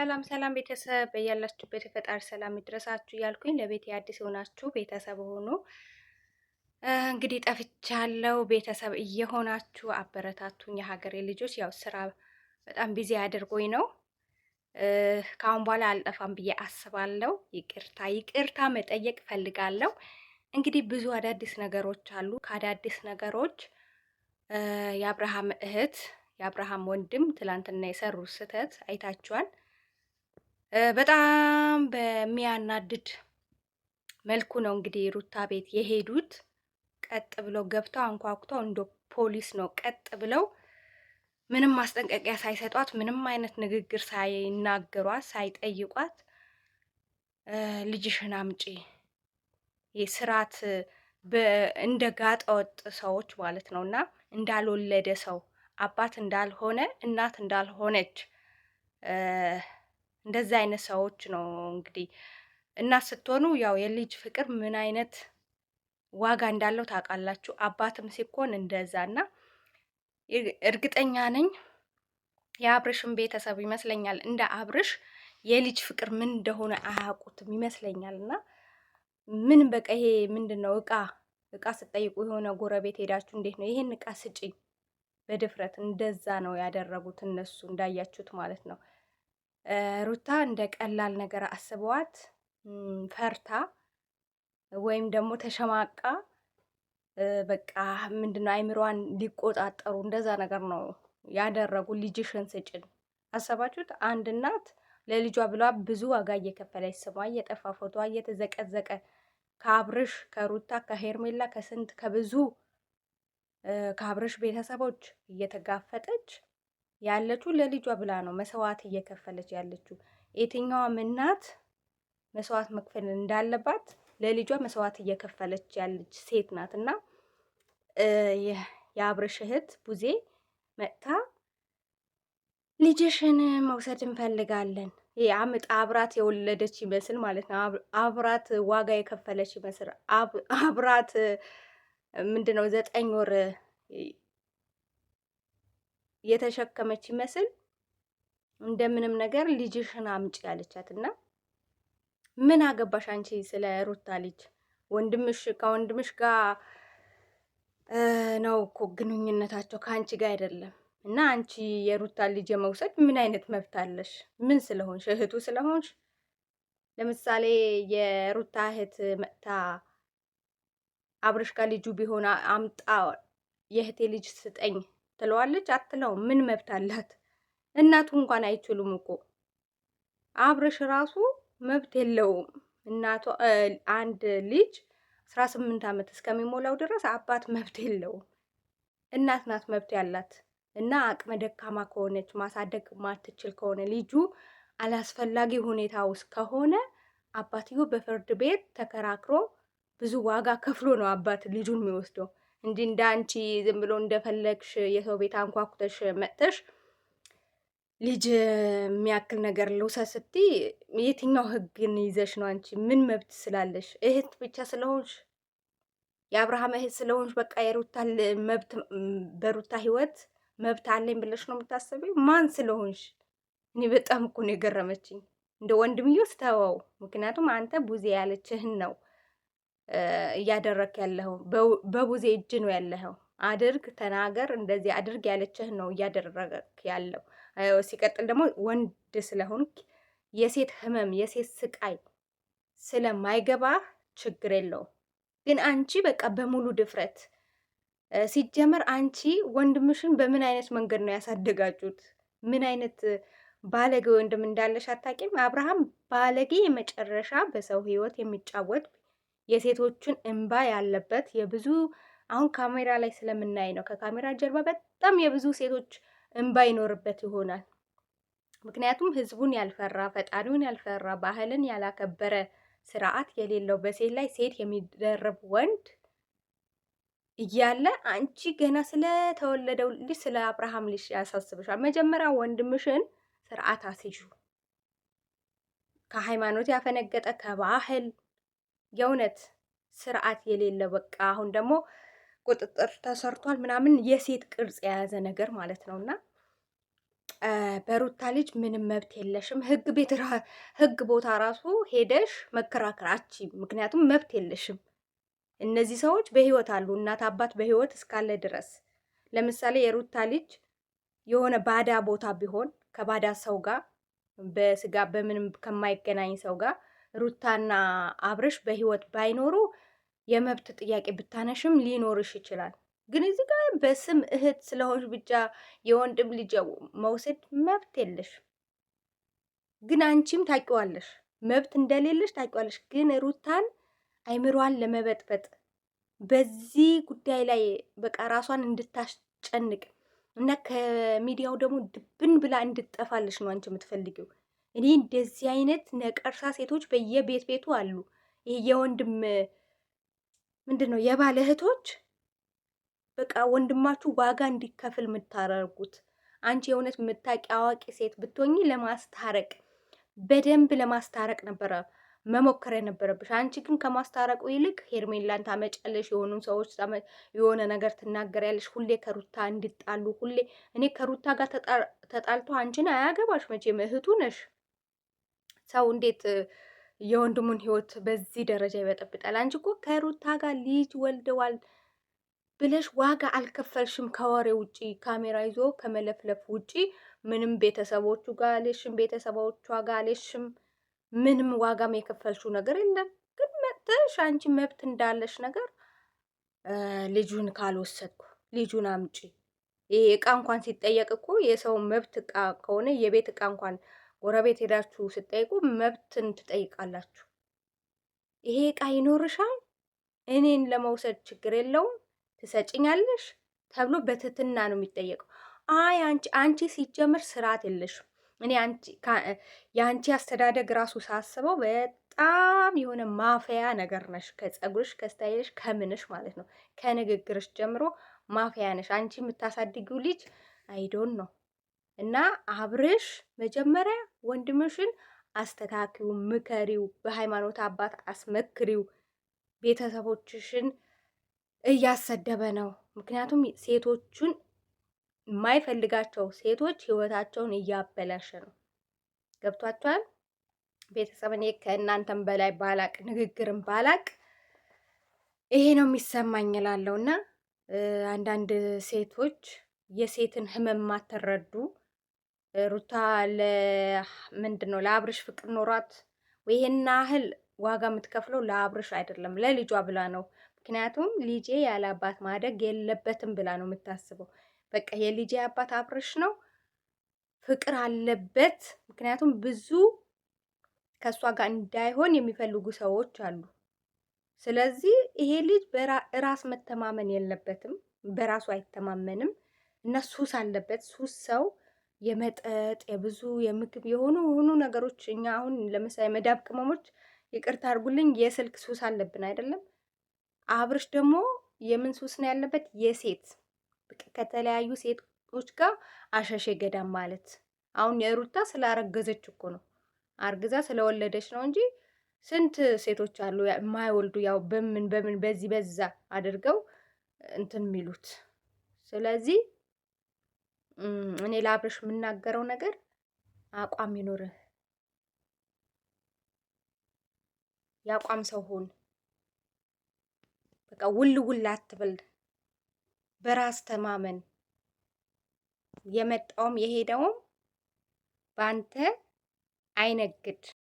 ሰላም ሰላም ቤተሰብ በያላችሁበት የፈጣሪ ሰላም ይድረሳችሁ እያልኩኝ ለቤት አዲስ የሆናችሁ ቤተሰብ ሆኑ። እንግዲህ ጠፍቻለሁ። ቤተሰብ እየሆናችሁ አበረታቱኝ የሀገሬ ልጆች። ያው ስራ በጣም ቢዚ አድርጎኝ ነው። ከአሁን በኋላ አልጠፋም ብዬ አስባለሁ። ይቅርታ መጠየቅ ፈልጋለሁ። እንግዲህ ብዙ አዳዲስ ነገሮች አሉ። ከአዳዲስ ነገሮች የአብርሃም እህት የአብርሃም ወንድም ትላንትና የሰሩት ስህተት አይታችኋል። በጣም በሚያናድድ መልኩ ነው እንግዲህ ሩታ ቤት የሄዱት። ቀጥ ብለው ገብተው አንኳኩተው እንደ ፖሊስ ነው ቀጥ ብለው ምንም ማስጠንቀቂያ ሳይሰጧት ምንም አይነት ንግግር ሳይናገሯት ሳይጠይቋት ልጅሽን አምጪ የስራት እንደ ጋጠ ወጥ ሰዎች ማለት ነውና እንዳልወለደ ሰው አባት እንዳልሆነ እናት እንዳልሆነች እንደዛ አይነት ሰዎች ነው እንግዲህ። እናት ስትሆኑ ያው የልጅ ፍቅር ምን አይነት ዋጋ እንዳለው ታውቃላችሁ። አባትም ሲኮን እንደዛና እርግጠኛ ነኝ የአብርሽም ቤተሰብ ይመስለኛል እንደ አብርሽ የልጅ ፍቅር ምን እንደሆነ አያውቁትም ይመስለኛልና ምን በቃ ይሄ ምንድነው እቃ ስጠይቁ የሆነ ጎረቤት ሄዳችሁ እንዴት ነው ይሄን እቃ ስጪኝ በድፍረት እንደዛ ነው ያደረጉት እነሱ እንዳያችሁት ማለት ነው። ሩታ እንደ ቀላል ነገር አስበዋት ፈርታ ወይም ደግሞ ተሸማቃ በቃ ምንድነው አይምሮዋን ሊቆጣጠሩ እንደዛ ነገር ነው ያደረጉ። ልጅሽን ስጭን አሰባችሁት? አንድ እናት ለልጇ ብላ ብዙ ዋጋ እየከፈለች ስሟ እየጠፋ ፎቷ እየተዘቀዘቀ ከአብርሽ ከሩታ ከሄርሜላ ከስንት ከብዙ ከአብርሽ ቤተሰቦች እየተጋፈጠች ያለችው ለልጇ ብላ ነው መስዋዕት እየከፈለች ያለችው። የትኛዋም እናት መስዋዕት መክፈል እንዳለባት ለልጇ መስዋዕት እየከፈለች ያለች ሴት ናት። እና የአብርሽ እህት ቡዜ መጥታ ልጅሽን መውሰድ እንፈልጋለን አምጣ አብራት የወለደች ይመስል ማለት ነው። አብራት ዋጋ የከፈለች ይመስል አብራት ምንድነው 9 ወር የተሸከመች ይመስል እንደምንም ነገር ልጅሽን አምጪ ያለቻትና ምን አገባሽ አንቺ ስለ ሩታ ልጅ? ከወንድምሽ ጋር ነው እኮ ግንኙነታቸው ከአንቺ ጋር አይደለም። እና አንቺ የሩታ ልጅ የመውሰድ ምን አይነት መብት አለሽ? ምን ስለሆንሽ? እህቱ ስለሆንሽ? ለምሳሌ የሩታ እህት መጥታ አብርሽ ጋር ልጁ ቢሆን አምጣ የእህቴ ልጅ ስጠኝ ትለዋለች? አትለውም። ምን መብት አላት? እናቱ እንኳን አይችሉም እኮ አብርሽ ራሱ መብት የለውም። እናቱ አንድ ልጅ 18 ዓመት እስከሚሞላው ድረስ አባት መብት የለውም። እናት ናት መብት ያላት። እና አቅመ ደካማ ከሆነች ማሳደግ ማትችል ከሆነ ልጁ አላስፈላጊ ሁኔታ ውስጥ ከሆነ አባትዮ በፍርድ ቤት ተከራክሮ ብዙ ዋጋ ከፍሎ ነው አባት ልጁን የሚወስደው እንጂ እንደ አንቺ ዝም ብሎ እንደፈለግሽ የሰው ቤት አንኳኩተሽ መጥተሽ ልጅ የሚያክል ነገር ልውሰድ ስትይ የትኛው ህግን ይዘሽ ነው? አንቺ ምን መብት ስላለሽ? እህት ብቻ ስለሆንሽ የአብርሃም እህት ስለሆንሽ በቃ የሩታ መብት በሩታ ህይወት መብት አለኝ ብለሽ ነው የምታስቢው? ማን ስለሆንሽ? እኔ በጣም እኮ ነው የገረመችኝ። እንደ ወንድምዬው ስተወው። ምክንያቱም አንተ ቡዜ ያለችህን ነው እያደረክ ያለኸው። በቡዜ እጅ ነው ያለኸው። አድርግ፣ ተናገር፣ እንደዚህ አድርግ ያለችህን ነው እያደረክ ያለው። ሲቀጥል ደግሞ ወንድ ስለሆንክ የሴት ህመም የሴት ስቃይ ስለማይገባህ ችግር የለውም። ግን አንቺ በቃ በሙሉ ድፍረት ሲጀመር አንቺ ወንድምሽን በምን አይነት መንገድ ነው ያሳደጋችሁት? ምን አይነት ባለጌ ወንድም እንዳለሽ አታውቂም? አብርሃም ባለጌ የመጨረሻ በሰው ህይወት የሚጫወት የሴቶችን እንባ ያለበት የብዙ አሁን ካሜራ ላይ ስለምናይ ነው። ከካሜራ ጀርባ በጣም የብዙ ሴቶች እንባ ይኖርበት ይሆናል። ምክንያቱም ህዝቡን ያልፈራ ፈጣሪውን ያልፈራ ባህልን ያላከበረ ስርዓት የሌለው በሴት ላይ ሴት የሚደርብ ወንድ እያለ አንቺ ገና ስለተወለደው ልጅ ስለ አብርሃም ልጅ ያሳስብሻል። መጀመሪያ ወንድምሽን ስርዓት አስይዙ። ከሃይማኖት ያፈነገጠ ከባህል የእውነት ስርዓት የሌለ በቃ አሁን ደግሞ ቁጥጥር ተሰርቷል ምናምን የሴት ቅርጽ የያዘ ነገር ማለት ነውና በሩታ ልጅ ምንም መብት የለሽም። ህግ ቦታ ራሱ ሄደሽ መከራከር አትችይም። ምክንያቱም መብት የለሽም። እነዚህ ሰዎች በህይወት አሉ፣ እናት አባት በህይወት እስካለ ድረስ። ለምሳሌ የሩታ ልጅ የሆነ ባዳ ቦታ ቢሆን ከባዳ ሰው ጋር በስጋ በምንም ከማይገናኝ ሰው ጋር ሩታና አብርሽ በህይወት ባይኖሩ የመብት ጥያቄ ብታነሽም ሊኖርሽ ይችላል። ግን እዚህ ጋር በስም እህት ስለሆንሽ ብቻ የወንድም ልጅ መውሰድ መብት የለሽ። ግን አንቺም ታውቂዋለሽ መብት እንደሌለሽ ታውቂዋለሽ። ግን ሩታን አይምሯን ለመበጥበጥ በዚህ ጉዳይ ላይ በቃ ራሷን እንድታስጨንቅ እና ከሚዲያው ደግሞ ድብን ብላ እንድጠፋልሽ ነው አንቺ የምትፈልጊው። እኔ እንደዚህ አይነት ነቀርሳ ሴቶች በየቤት ቤቱ አሉ። ይሄ የወንድም ምንድን ነው የባለ እህቶች በቃ ወንድማችሁ ዋጋ እንዲከፍል የምታደርጉት። አንቺ የእውነት የምታውቂ አዋቂ ሴት ብትሆኚ ለማስታረቅ በደንብ ለማስታረቅ ነበረ መሞከር የነበረብሽ። አንቺ ግን ከማስታረቁ ይልቅ ሄርሜላን ታመጫለሽ፣ የሆኑ ሰዎች የሆነ ነገር ትናገሪያለሽ፣ ሁሌ ከሩታ እንድጣሉ ሁሌ። እኔ ከሩታ ጋር ተጣልቶ አንቺን አያገባሽ መቼም እህቱ ነሽ። ሰው እንዴት የወንድሙን ህይወት በዚህ ደረጃ ይበጠብጣል? አንቺ እኮ ከሩታ ጋር ልጅ ወልደዋል ብለሽ ዋጋ አልከፈልሽም። ከወሬ ውጪ ካሜራ ይዞ ከመለፍለፍ ውጪ ምንም ቤተሰቦቹ ጋር አልሽም፣ ቤተሰቦቿ ጋር አልሽም። ምንም ዋጋም የከፈልሽው ነገር የለም። ግን መጥተሽ አንቺ መብት እንዳለሽ ነገር ልጁን ካልወሰድኩ ልጁን አምጪ። ይሄ እቃ እንኳን ሲጠየቅ እኮ የሰው መብት እቃ ከሆነ የቤት እቃ እንኳን ጎረቤት ሄዳችሁ ስጠይቁ መብትን ትጠይቃላችሁ። ይሄ እቃ ይኖርሻል፣ እኔን ለመውሰድ ችግር የለውም ትሰጭኛለሽ ተብሎ በትህትና ነው የሚጠየቀው። አይ አንቺ ሲጀምር ስርዓት የለሽም። እኔ የአንቺ አስተዳደግ ራሱ ሳስበው በጣም የሆነ ማፈያ ነገር ነሽ። ከጸጉርሽ፣ ከስታይልሽ፣ ከምንሽ ማለት ነው። ከንግግርሽ ጀምሮ ማፈያ ነሽ። አንቺ የምታሳድጊው ልጅ አይዶን ነው። እና አብርሽ መጀመሪያ ወንድምሽን አስተካክዩ፣ ምከሪው፣ በሃይማኖት አባት አስመክሪው። ቤተሰቦችሽን እያሰደበ ነው። ምክንያቱም ሴቶቹን የማይፈልጋቸው ሴቶች ህይወታቸውን እያበላሸ ነው። ገብቷቸዋል። ቤተሰብ እኔ ከእናንተም በላይ ባላቅ ንግግርም ባላቅ ይሄ ነው የሚሰማኝ እላለሁ። እና አንዳንድ ሴቶች የሴትን ህመም ማትረዱ ሩታ ምንድን ነው ለአብርሽ ፍቅር ኖሯት ይሄን ያህል ዋጋ የምትከፍለው ለአብርሽ አይደለም ለልጇ ብላ ነው። ምክንያቱም ልጄ ያለ አባት ማደግ የለበትም ብላ ነው የምታስበው። በቃ የልጄ አባት አብርሽ ነው፣ ፍቅር አለበት። ምክንያቱም ብዙ ከእሷ ጋር እንዳይሆን የሚፈልጉ ሰዎች አሉ። ስለዚህ ይሄ ልጅ በራስ መተማመን የለበትም፣ በራሱ አይተማመንም እና ሱስ አለበት። ሱስ ሰው የመጠጥ የብዙ የምግብ የሆኑ ነገሮች እኛ አሁን ለምሳሌ መዳብ ቅመሞች ይቅርታ አድርጉልኝ የስልክ ሱስ አለብን አይደለም። አብርሽ ደግሞ የምን ሱስ ነው ያለበት? የሴት ከተለያዩ ሴቶች ጋር አሸሼ ገዳም ማለት። አሁን የሩታ ስላረገዘች እኮ ነው አርግዛ ስለወለደች ነው እንጂ ስንት ሴቶች አሉ የማይወልዱ ያው በምን በዚህ በዛ አድርገው እንትን የሚሉት። ስለዚህ እኔ ለአብርሽ የምናገረው ነገር አቋም ይኖርህ፣ የአቋም ሰው ሆን። በቃ ውል አትበል፣ በራስ ተማመን። የመጣውም የሄደውም በአንተ አይነግድ።